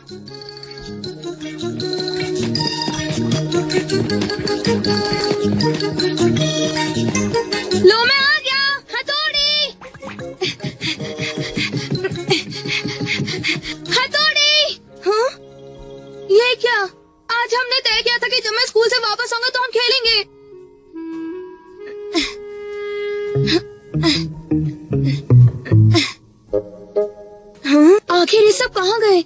लो मैं आ गया, हथौड़ी। हथौड़ी। हाँ? ये क्या? आज हमने तय किया था कि जब मैं स्कूल से वापस आऊंगा तो हम खेलेंगे। हाँ? आखिर ये सब कहाँ गए?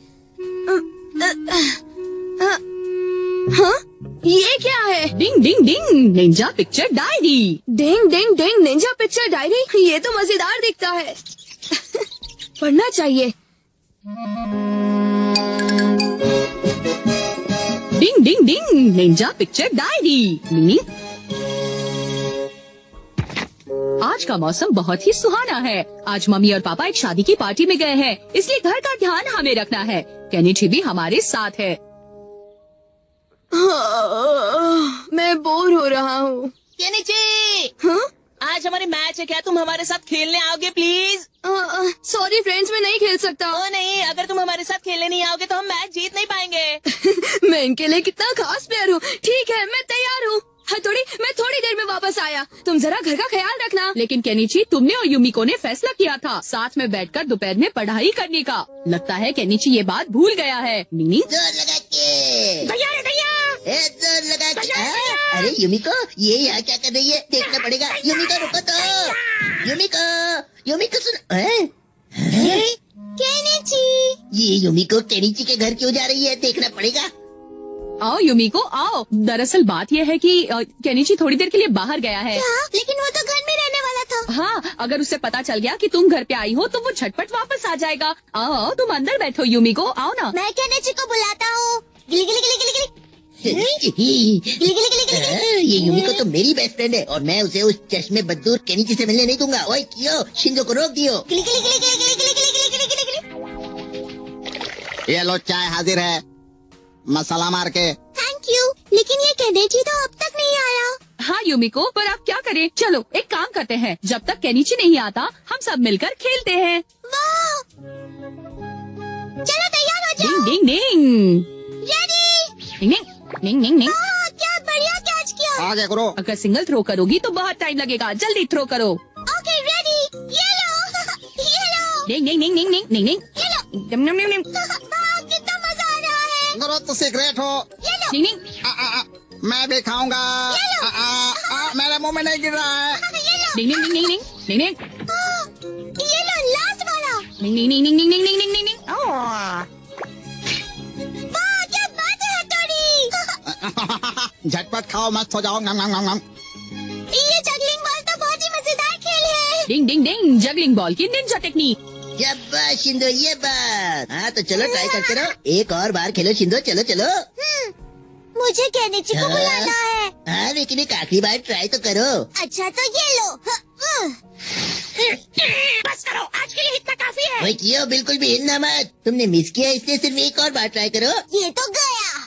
हाँ? ये क्या है? डिंग डिंग डिंग, निंजा पिक्चर डायरी। डिंग डिंग डिंग, निंजा पिक्चर डायरी। ये तो मजेदार दिखता है। पढ़ना चाहिए। डिंग डिंग डिंग, निंजा पिक्चर डायरी। आज का मौसम बहुत ही सुहाना है। आज मम्मी और पापा एक शादी की पार्टी में गए हैं, इसलिए घर का ध्यान हमें रखना है। केनिची भी हमारे साथ है। मैं बोर हो रहा हूँ। केनिची, हाँ? आज हमारे मैच है, क्या तुम हमारे साथ खेलने आओगे प्लीज? सॉरी फ्रेंड्स, मैं नहीं खेल सकता। ओ नहीं, अगर तुम हमारे साथ खेलने नहीं आओगे तो हम मैच जीत नहीं पाएंगे। मैं इनके लिए कितना खास प्लेयर हूँ। ठीक है, मैं तैयार हूँ। हथौड़ी, मैं थोड़ी देर में वापस आया। तुम जरा घर का ख्याल रखना। लेकिन केनिची, तुमने और युमिको ने फैसला किया था साथ में बैठकर दोपहर में पढ़ाई करने का। लगता है केनिची ये बात भूल गया है। नीनी, जोर लगा के भैया जोर लगा के। अरे युमिको, ये यहाँ क्या कर रही है? देखना पड़ेगा। युमिको रुको तो। युमिको सुन। केनिची। ये युमिको केनिची के घर क्यों जा रही है? देखना पड़ेगा। आओ युमिको आओ। दरअसल बात यह है कि केनिची थोड़ी देर के लिए बाहर गया है। लेकिन वो तो घर में रहने वाला था। हाँ, अगर उसे पता चल गया कि तुम घर पे आई हो तो वो झटपट वापस आ जाएगा। आओ, तुम अंदर बैठो युमिको, आओ ना। मैं केनिची को बुलाता हूँ। गिली गिली गिली गिली गिली। ये युमिको तो मेरी बेस्ट फ्रेंड है और मैं उसे उस चश्मे बदूर केनिची से मिलने नहीं दूंगा। ओए कियो, शिंजो को रोक दियो। गिली गिली गिली गिली गिली गिली गिली गिली गिली गिली। ये लो चाय हाजिर है, मसाला मार के। Thank you. लेकिन ये केनिची तो अब तक नहीं आया। हाँ युमिको, पर आप क्या करें? चलो एक काम करते हैं, जब तक केनिची नहीं आता हम सब मिलकर खेलते हैं। वाह! चलो तैयार हो जाओ। डिंग डिंग डिंग रेडी। डिंग डिंग डिंग डिंग। क्या बढ़िया कैच किया। आगे करो। अगर सिंगल थ्रो करोगी तो बहुत टाइम लगेगा, जल्दी थ्रो करो। Okay ready. ये लो। ये लो। डिंग डिंग डिंग डिंग डिंग डिंग डिंग। ये लो। डिम डिम डिम डिम। वाह, कितना मजा आ रहा है। करो तो सीक्रेट हो। ये लो। डिंग डिंग मैं भी खाऊंगा। मेरे मुंह में नहीं गिर रहा है। ये लो। डिंग डिंग डिंग डिंग डिंग डिंग। ये लो लास्ट वाला। डिंग डिंग डिंग डिंग डिंग डिंग डिंग डिंग डिंग। वाह, क्या बात है हथौड़ी। झटपट खाओ, मस्त हो जाओ। ngam ngam ngam ngam। ये जगलिंग बॉल तो बहुत ही मजेदार खेल है। डिंग डिंग डिंग, जगलिंग बॉल की निंजा टेक्निक। शाबाश शिंदो, ये बात। हाँ तो चलो ट्राई करते रहो। एक और बार खेलो शिंदो, चलो चलो। मुझे केनिची को बुलाना है। हाँ लेकिन एक आखिरी बार ट्राई तो करो। अच्छा तो ये लो। बस करो, आज के लिए इतना काफी है। वही कियो, बिल्कुल भी हिलना मत। तुमने मिस किया इसलिए सिर्फ एक और बार ट्राई करो। ये तो गया।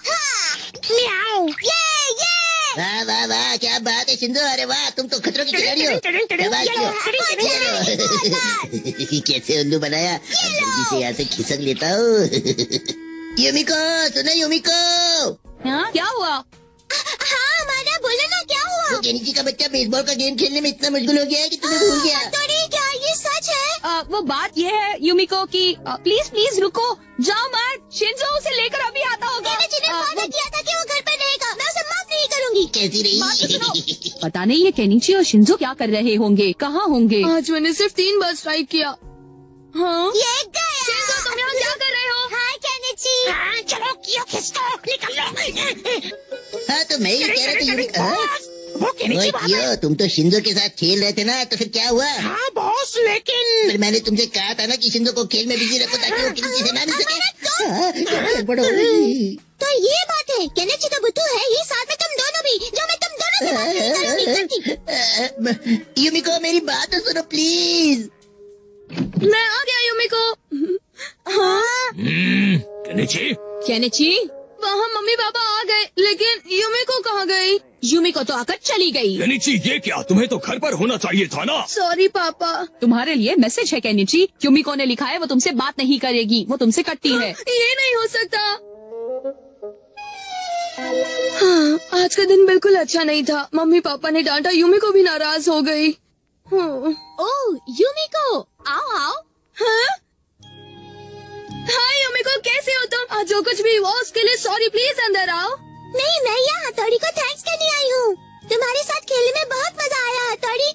म्याऊं। ये वाह वाह वाह, क्या बात है शिंदो। अरे वाह, तुम तो खतरों की खिलाड़ी हो। शाबाश कियो। ये लो। कैसे उल्लू बनाया। जल्दी से यहाँ से खिसक लेता हूँ। युमिको सुनो युमिको। हाँ, क्या हुआ? हाँ माना, बोलो ना क्या हुआ। वो केनिची का बच्चा बेसबॉल का गेम खेलने में इतना मशगूल हो गया है कि तुम्हें भूल गया। हथौड़ी, क्या ये सच है? वो बात ये है युमिको कि प्लीज प्लीज रुको, जाओ मत। शिंजो उसे लेकर अभी आता होगा। केनिची ने वादा किया था कि वो घर पे रहेगा। मैं उसे माफ नहीं करूंगी। कैसी बात तो सुनो। रही? पता नहीं ये केनिची और शिंजो क्या कर रहे होंगे, कहाँ होंगे। आज मैंने सिर्फ 3 बार स्ट्राइक किया। हाँ? ये गया। शिंजो, तुम यहाँ क्या कर रहे हो? हाँ केनिची। चलो कियो, खिसको, निकल लो। हाँ तो मैं ये कह रहा था युमिको। वो केनिची ओए बाबा। कियो, तुम तो शिंजो के साथ खेल रहे थे ना, तो फिर क्या हुआ? हाँ बॉस, लेकिन फिर मैंने तुमसे कहा था ना कि शिंजो को खेल में बिजी रखो ताकि वो केनिची से ना मिल सके। हाँ, गड़बड़ हो गई। तो ये बात है, केनिची का बुद्धू है ये, साथ में तुम दोनों भी, जो मैं तुम दोनों की बात नहीं करूंगी। युमिको मेरी बात तो सुनो प्लीज। मैं आ गया युमिको। हाँ केनिची, केनिची, वहाँ मम्मी पापा आ गए, लेकिन युमिको कहाँ गई? युमिको तो आकर चली गई। केनिची ये क्या, तुम्हें तो घर पर होना चाहिए था ना। सॉरी पापा। तुम्हारे लिए मैसेज है केनिची, युमिको ने लिखा है वो तुमसे बात नहीं करेगी, वो तुमसे कटती है। ये नहीं हो सकता। हाँ, आज का दिन बिल्कुल अच्छा नहीं था। मम्मी पापा ने डांटा, युमिको भी नाराज हो गई। ओह युमिको, आओ आओ। हाँ? हाय युमिको, कैसे हो तुम? आज जो कुछ भी हुआ उसके लिए सॉरी, प्लीज अंदर आओ। नहीं, मैं यहाँ हथौड़ी को थैंक्स करने आई हूँ। तुम्हारे साथ खेलने में बहुत मजा आया हथौड़ी।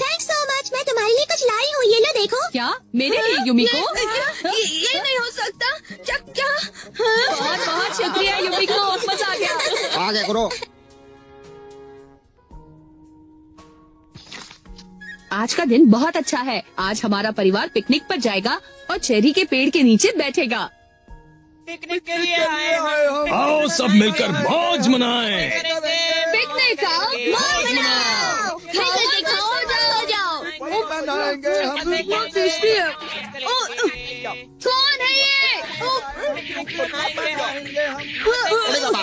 Thanks so much. मैं तुम्हारे लिए कुछ लाई हूँ, ये लो देखो। क्या मेरे लिए युमिको? ये नहीं हो सकता। क्या क्या? बहुत बहुत शुक्रिया युमिको, मजा आ गया। आगे करो। आज का दिन बहुत अच्छा है। आज हमारा परिवार पिकनिक पर जाएगा और चेरी के पेड़ के नीचे बैठेगा। पिकनिक के लिए आए हम। आओ सब मिलकर मौज मनाएं। पिकनिक आओ, मौज मनाओ। मिलकर के खाओ, जाओ जाओ। बनाएंगे हम। बहुत टेस्टी है। कौन है ये? अरे बाबा।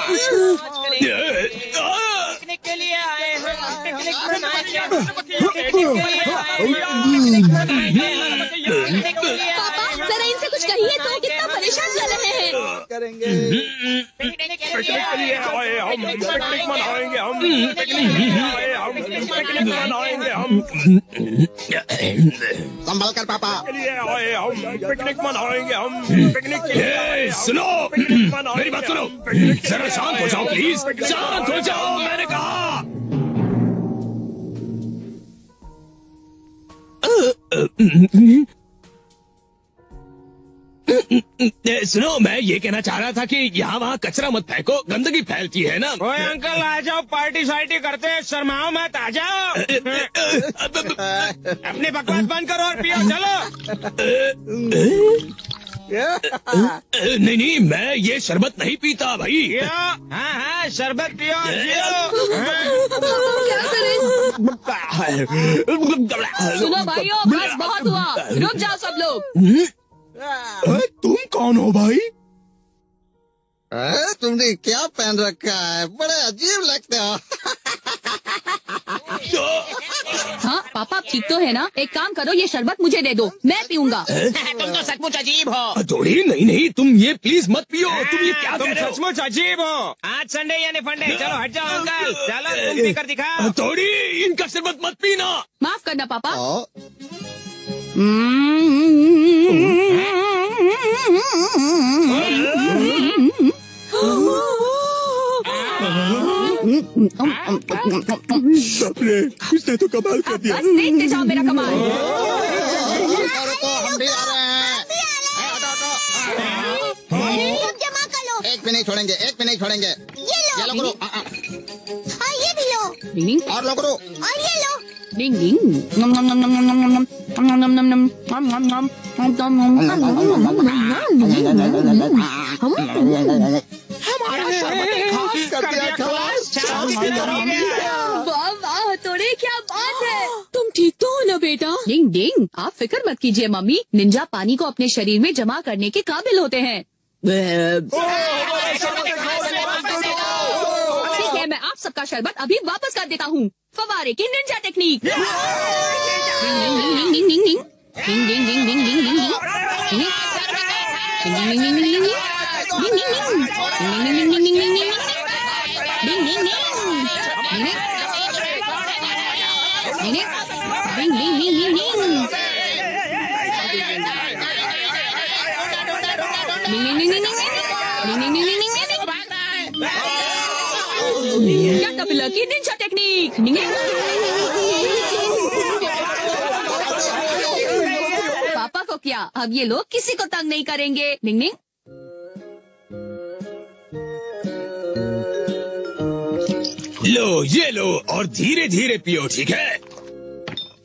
पिकनिक के लिए आए हम। पिकनिक मनाएंगे। पिकनिक के लिए आए हम। पिकनिक के लिए पापा जरा इनसे कुछ कहिए तो, कितना परेशान कर रहे हैं। करेंगे। पिकनिक के लिए आए हम, पिकनिक मनाएंगे हम, पिकनिक के लिए आए हम, पिकनिक मनाएंगे हम, संभल कर पापा। लिए आए हम, पिकनिक मनाएंगे हम, पिकनिक के लिए सुनो, मेरी बात सुनो, जरा शांत हो जाओ प्लीज, शांत हो जाओ मैंने कहा। सुनो, मैं ये कहना चाह रहा था कि यहाँ वहाँ कचरा मत फेंको, गंदगी फैलती है ना। ओए अंकल आ जाओ, पार्टी सार्टी करते हैं, शर्माओ मत, आ जाओ। अपनी बकवास बंद करो और पियो, चलो। नहीं नहीं, मैं ये शरबत नहीं पीता भाई। पियो, हाँ हाँ शरबत पियो, पियो। क्या करें? सुनो भाइयों, बस बहुत हुआ, रुक जाओ सब लोग। तुम कौन हो भाई? तुमने क्या पहन रखा है, बड़े अजीब लगते हो। हाँ पापा ठीक तो है ना, एक काम करो, ये शरबत मुझे दे दो, मैं पीऊंगा। तुम तो सचमुच अजीब हो। जोड़ी नहीं नहीं, तुम ये प्लीज मत पियो, तुम ये क्या तुम कह रहे हो? सचमुच अजीब हो। आज संडे यानी फंडे, चलो हट जाओ अंकल, चलो तुम पी कर दिखाओ। जोड़ी, इनका शरबत मत पीना। माफ करना पापा। इसने तो कमाल कर दिया। बस देखते जाओ मेरा कमाल। रुको, हम भी आ रहे हैं। सब जमा कर लो। एक भी नहीं छोड़ेंगे, एक भी नहीं छोड़ेंगे। ये लो। लो करो। और ये भी लो। डिंग और लो करो। और ये लो। डिंग डिंग, नम नम नम नम नम नम नम नम नम नम नम नम वाह वाह, तोड़े क्या बात है। तुम ठीक तो हो ना बेटा? डिंग डिंग, आप फिक्र मत कीजिए मम्मी, निंजा पानी को अपने शरीर में जमा करने के काबिल होते हैं। ठीक है, मैं आप सबका शरबत अभी वापस कर देता हूँ। फवारे की निंजा टेक्निक। डिंग डिंग डिंग डिंग डिंग डिंग डिंग डिंग डिंग डिंग कैटरपिलर की निंजा टेक्निक। पापा को क्या, अब ये लोग किसी को तंग नहीं करेंगे। निंग निंग। लो ये लो, और धीरे धीरे पियो, ठीक है?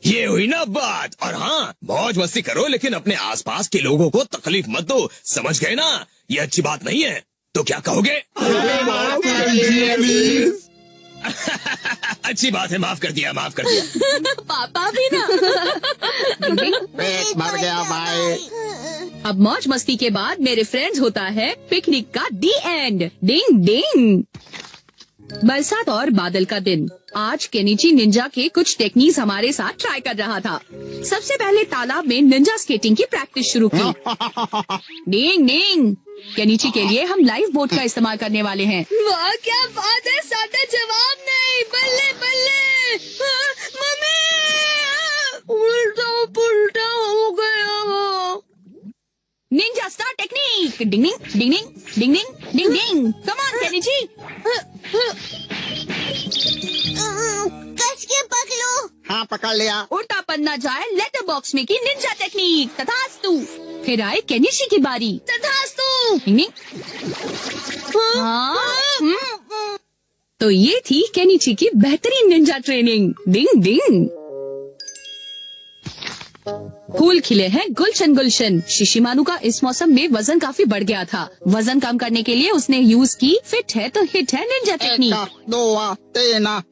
ये हुई ना बात। और हाँ, मौज मस्ती करो, लेकिन अपने आसपास के लोगों को तकलीफ मत दो, समझ गए ना? ये अच्छी बात नहीं है, तो क्या कहोगे? अच्छी बात है, माफ कर दिया, माफ कर दिया। पापा भी ना। पेट भर गया भाई। अब मौज मस्ती के बाद मेरे फ्रेंड्स होता है पिकनिक का दी एंड। डिंग डिंग। बरसात और बादल का दिन। आज केनिची निंजा के कुछ टेक्निक्स हमारे साथ ट्राई कर रहा था। सबसे पहले तालाब में निंजा स्केटिंग की प्रैक्टिस शुरू की। डिंग डिंग। केनिची के लिए हम लाइफ बोट का इस्तेमाल करने वाले हैं। वाह क्या बात है, सादा जवाब नहीं। बल्ले बल्ले। मम्मी, उल्टा पुल्टा हो गया। Ninja star technique. डिंग डिंग डिंग डिंग डिंग डिंग डिंग डिंग। Come on Kenichi. कस के पकड़ो। हाँ पकड़ लिया। उल्टा पन्ना जाए लेटर बॉक्स में की निंजा टेक्निक। तथास्तु। फिर आए केनिची की बारी। तथास्तु। डिंग डिंग। हाँ। तो ये थी केनिची की बेहतरीन निंजा ट्रेनिंग। डिंग डिंग। फूल खिले हैं गुलशन गुलशन। शिशिमानु का इस मौसम में वजन काफी बढ़ गया था। वजन कम करने के लिए उसने यूज की फिट है तो हिट है Ninja technique. 1 2 3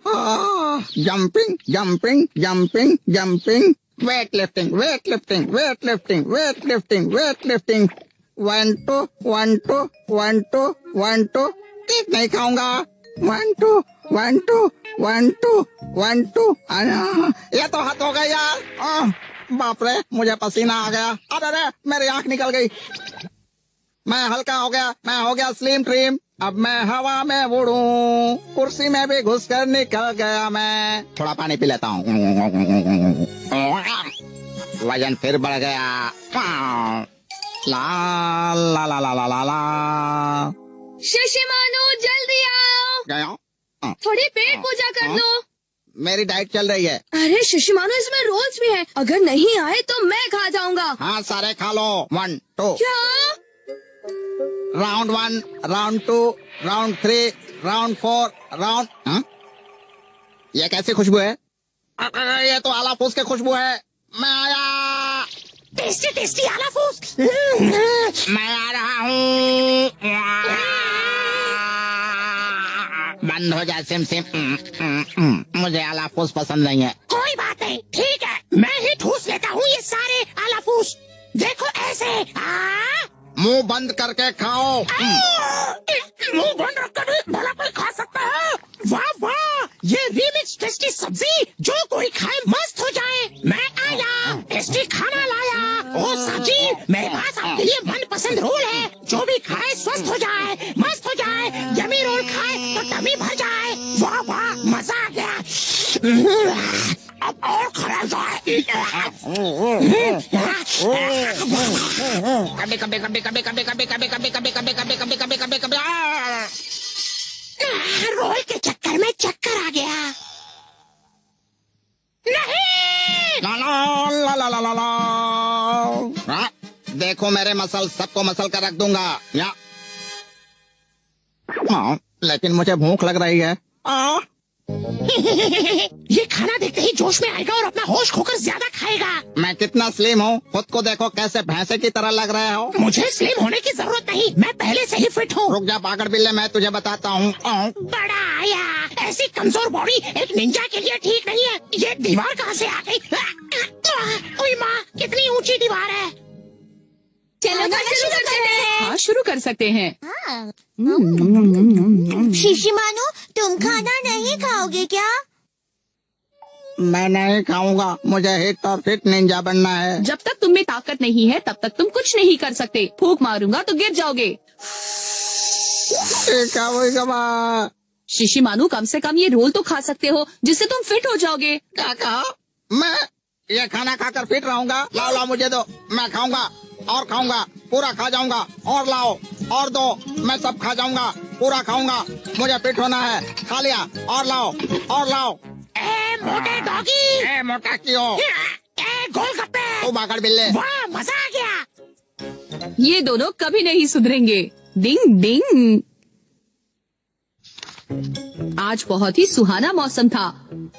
jumping jumping jumping jumping. Weight lifting weight lifting weight lifting weight lifting weight lifting. 1 2 1 2 1 2 1 2। Cake नहीं खाऊंगा। 1 2 1 2 1 2 1 2। ये तो हाथ हो गया यार। बाप रे, मुझे पसीना आ गया। अरे मेरी आंख निकल गई। मैं हल्का हो गया, मैं हो गया स्लिम ट्रिम। अब मैं हवा में उड़ूं, कुर्सी में भी घुसकर निकल गया मैं। थोड़ा पानी पी लेता हूँ। वजन फिर बढ़ गया। ला ला ला ला ला ला ला। शिशिमानु जल्दी आओ। गया। थोड़ी पेट पूजा कर लो। मेरी डाइट चल रही है। अरे शिशिमानु, इसमें रोल्स भी हैं। अगर नहीं आए तो मैं खा जाऊंगा। हाँ सारे खा लो। 1 2। क्या? Round 1 round 2 round 3 round 4 round. ये कैसी खुशबू है? ये तो आला फूस की खुशबू है। मैं आया। टेस्टी टेस्टी आला फूस। मैं आ रहा हूँ। बंद हो जा सिम सिम। मुझे आला फूस पसंद नहीं है। कोई बात नहीं, ठीक है, मैं ही ठूस लेता हूँ ये सारे आला फूस। देखो ऐसे। मुंह बंद करके खाओ। मुंह बंद रखकर भी भला कोई खा सकता है? वाह वाह, ये रीमिक्स टेस्टी सब्जी जो कोई खाए मस्त हो जाए। मैं आया, टेस्टी खाना लाया। ओ सब्जी, मेरे पास आपके लिए मनपसंद रोल है। जो भी खाए स्वस्थ हो जाए, मस्त हो जाए। यमी रोल खाए तो टमी भर जाए। वाह वाह, मजा आ गया। अब और खा जाए। कभी कभी कभी कभी कभी कभी कभी कभी कभी कभी कभी कभी कभी कभी कभी। रोल के चक्कर में चक्कर आ गया। नहीं। ला ला ला ला ला ला। देखो मेरे मसल, सबको मसल कर रख दूंगा। या लेकिन मुझे भूख लग रही है। ये खाना देखते ही जोश में आएगा और अपना होश खोकर ज्यादा खाएगा। मैं कितना स्लिम हूँ, खुद को देखो कैसे भैंसे की तरह लग रहे हो। मुझे स्लिम होने की जरूरत नहीं, मैं पहले से ही फिट हूँ। रुक जा पागल बिल्ले, मैं तुझे बताता हूँ। बड़ा आया, ऐसी कमजोर बॉडी एक निंजा के लिए ठीक नहीं है। ये दीवार कहाँ से आ गई? ओए माँ, कितनी ऊंची दीवार है। चलो शुरू करते हैं। हाँ शुरू कर सकते हैं। शिशिमानु, तुम खाना नहीं खाओगे क्या? मैं नहीं खाऊंगा, मुझे हिट और फिट निंजा बनना है। जब तक तुम में ताकत नहीं है तब तक तुम कुछ नहीं कर सकते। फूंक मारूंगा तो गिर जाओगे। शिशिमानु, कम से कम ये रोल तो खा सकते हो जिससे तुम फिट हो जाओगे। क्या कहा? मैं ये खाना खाकर फिट रहूंगा? लाओ लाओ मुझे दो, मैं खाऊंगा और खाऊंगा, पूरा खा जाऊंगा। और लाओ और दो, मैं सब खा जाऊंगा, पूरा खाऊंगा। मुझे फिट होना है। खा लिया, और लाओ और लाओ। ए मोटे डॉगी। ए मोटा क्यों? ए गोलगप्पे। तू बागड़ बिल्ले। वाह, मजा आ गया। ये दोनों कभी नहीं सुधरेंगे। डिंग डिंग। आज बहुत ही सुहाना मौसम था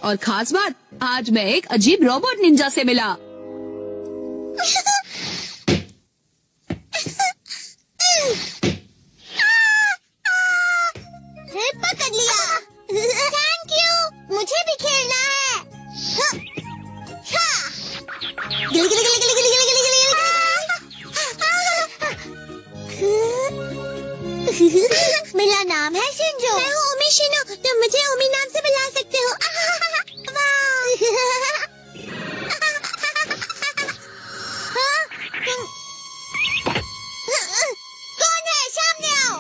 और खास बात, आज मैं एक अजीब रोबोट निंजा से मिला। पकड़ लिया। थैंक यू, मुझे भी खेलना है। गिली गिली गिली गिली गिली गिली गिली गिली। मेरा नाम है शिंजो। मैं हूँ ओमी शिनो। तुम मुझे ओमी नाम से बुला सकते हो। हाँ? कौन है? सामने आओ।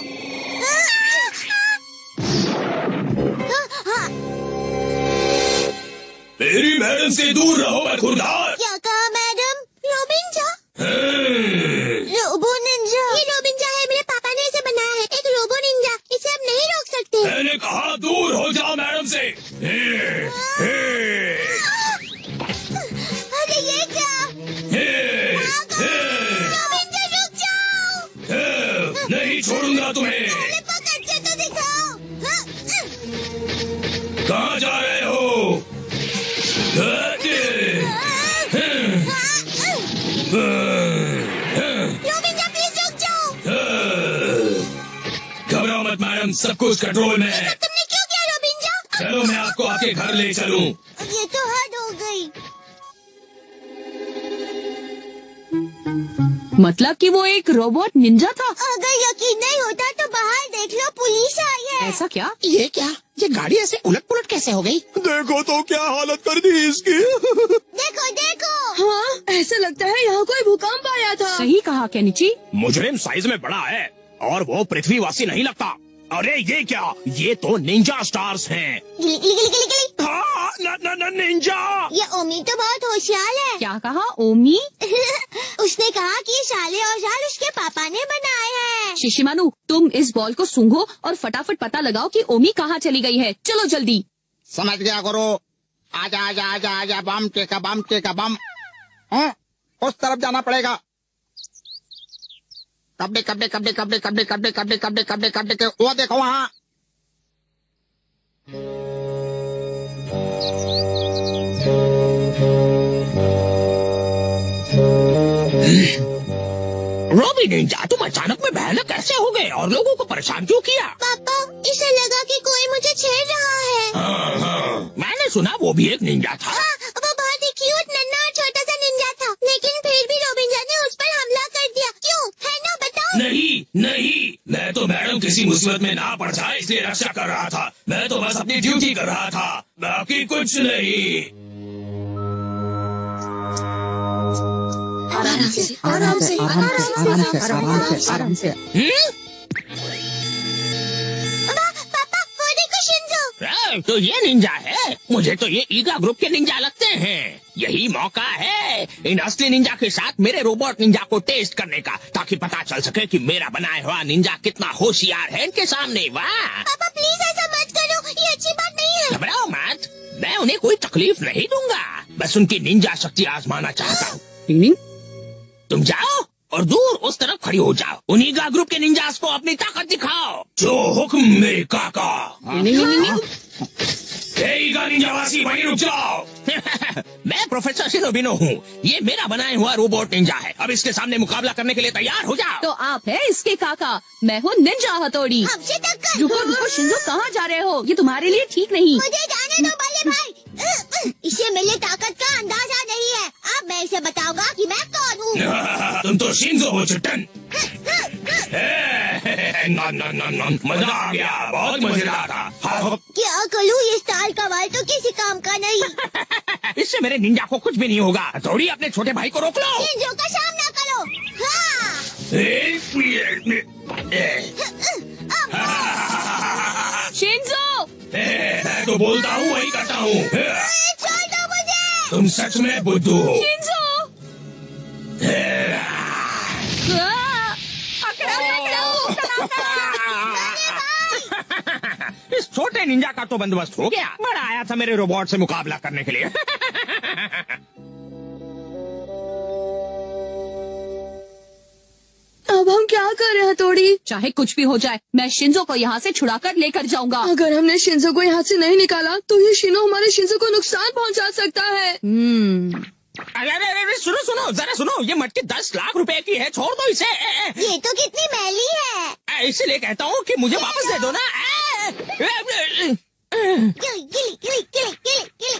मेरी मैडम से दूर रहो खुरदार। क्या कहा मैडम? रोबिंजा? Robo Ninja? ये रोबिंजा है, मेरे पापा ने इसे बनाया है। एक रोबो निंजा, इसे अब नहीं रोक सकते। मैंने कहा दूर हो जाओ मैडम से। अरे ये क्या? रोबिंजा रुक जाओ। नहीं छोड़ूंगा तुम्हें। पहले पकड़ के तो दिखाओ। कहाँ जा रहे हो? रोबिंजा प्लीज रुक जाओ। घबराओ मत मैडम, सब कुछ कंट्रोल में है। तुमने क्यों किया रोबिंजा? चलो मैं आपको आपके घर ले चलूं। ये तो हद हो गई। मतलब कि वो एक रोबोट निंजा था। अगर यकीन नहीं होता तो बाहर देख लो, पुलिस आई है। ऐसा क्या? ये क्या? ये गाड़ी ऐसे उलट पुलट कैसे हो गई? देखो तो क्या हालत कर दी इसकी। देखो देखो। हाँ, ऐसा लगता है यहाँ कोई भूकंप आया था। सही कहा केनिची। मुजरिम साइज में बड़ा है और वो पृथ्वीवासी नहीं लगता। अरे ये क्या? ये तो निंजा स्टार्स हैं। गिली गिली गिली गिली गिली। हाँ, न निंजा। ये ओमी तो बहुत होशियार है। क्या कहा? ओमी? उसने कहा कि ये साले औजार उसके पापा ने बनाए हैं। शिशिमानु, तुम इस बॉल को सूंघो और फटाफट पता लगाओ कि ओमी कहाँ चली गई है। चलो जल्दी। समझ गया गुरु। आजा आजा आजा आजा, बम टेका बम टेका बम। हाँ, उस तरफ जाना पड़ेगा। कब्बे कब्बे कब्बे कब्बे कब्बे कब्बे कब्बे कब्बे कब्बे कब्बे के वो देखो वहाँ। रोबी निंजा, तुम अचानक में भयानक कैसे हो गए और लोगों को परेशान क्यों किया? पापा, इसे लगा कि कोई मुझे छेड़ रहा है। हाँ, मैंने सुना वो भी एक निंजा था। वो बहुत ही क्यूट नन्हा और छोटा सा निंजा था, लेकिन फिर भी रोबिंजा ने उस पर हमला कर दिया। क्यों? है ना, बताओ। नहीं, मैं तो मैडम किसी मुसीबत में ना पड़ जाए इसलिए रक्षा कर रहा था। मैं तो बस अपनी ड्यूटी कर रहा था, बाकी कुछ नहीं। आराम से आराम से आराम से आराम से आराम से आराम से। पापा, वो देखो शिंजो। तो ये निंजा है। मुझे तो ये ईगा ग्रुप के निंजा लगते हैं। यही मौका है इन असली निंजा के साथ मेरे रोबोट निंजा को टेस्ट करने का, ताकि पता चल सके कि मेरा बनाया हुआ निंजा कितना होशियार है इनके सामने। वाह! पापा प्लीज ऐसा मत करो, ये अच्छी बात नहीं है। घबराओ मत, मैं उन्हें कोई तकलीफ नहीं दूंगा। बस उनकी निंजा शक्ति आजमाना चाहता हूँ। तुम जाओ और दूर उस तरफ खड़ी हो जाओ। उन्हीं का ग्रुप के निंजास को अपनी ताकत दिखाओ। जो हुक्म मेरे काका। ईगा निंजावासी वहीं रुक जाओ। मैं प्रोफेसर शिनोबिनो हूँ। ये मेरा बनाया हुआ रोबोट निंजा है। अब इसके सामने मुकाबला करने के लिए तैयार हो जाओ। तो आप है इसके काका, मैं हूँ निंजा हथौड़ी। हमसे टक्कर। रुको शिंजो, कहाँ जा रहे हो? ये तुम्हारे लिए ठीक नहीं। मुझे जाने दो बल्ले भाई। इसे मेरी ताकत का अंदाजा नहीं है। अब मैं इसे बताऊंगा कि मैं कौन हूँ। तुम तो शिंजो हो चट्टन। मजा आ गया, बहुत मजेदार था। क्या करूँ, ये स्टाइल का वाल तो किसी काम का नहीं। इससे मेरे निंजा को कुछ भी नहीं होगा। थोड़ी अपने छोटे भाई को रोक लो। शिंजो का सामना करो। हाँ। शिंजो, मैं तो बोलता हूँ वही करता हूँ। छोड़ दो मुझे। तुम सच में बुद्धू हो। शिंजो। इस छोटे निंजा का तो बंदोबस्त हो गया। बड़ा आया था मेरे रोबोट से मुकाबला करने के लिए। अब हम क्या कर रहे हैं हथौड़ी? चाहे कुछ भी हो जाए, मैं शिंजो को यहाँ से छुड़ाकर लेकर जाऊंगा। अगर हमने शिंजो को यहाँ से नहीं निकाला तो ये शिनो हमारे शिंजो को नुकसान पहुँचा सकता है। अरे सुनो जरा सुनो, ये मटकी 10 लाख रुपए की है। छोड़ दो इसे। ये तो कितनी मैली है। इसलिए कहता हूँ कि मुझे वापस दे दो ना। गिली गिली गिली गिली गिली गिली।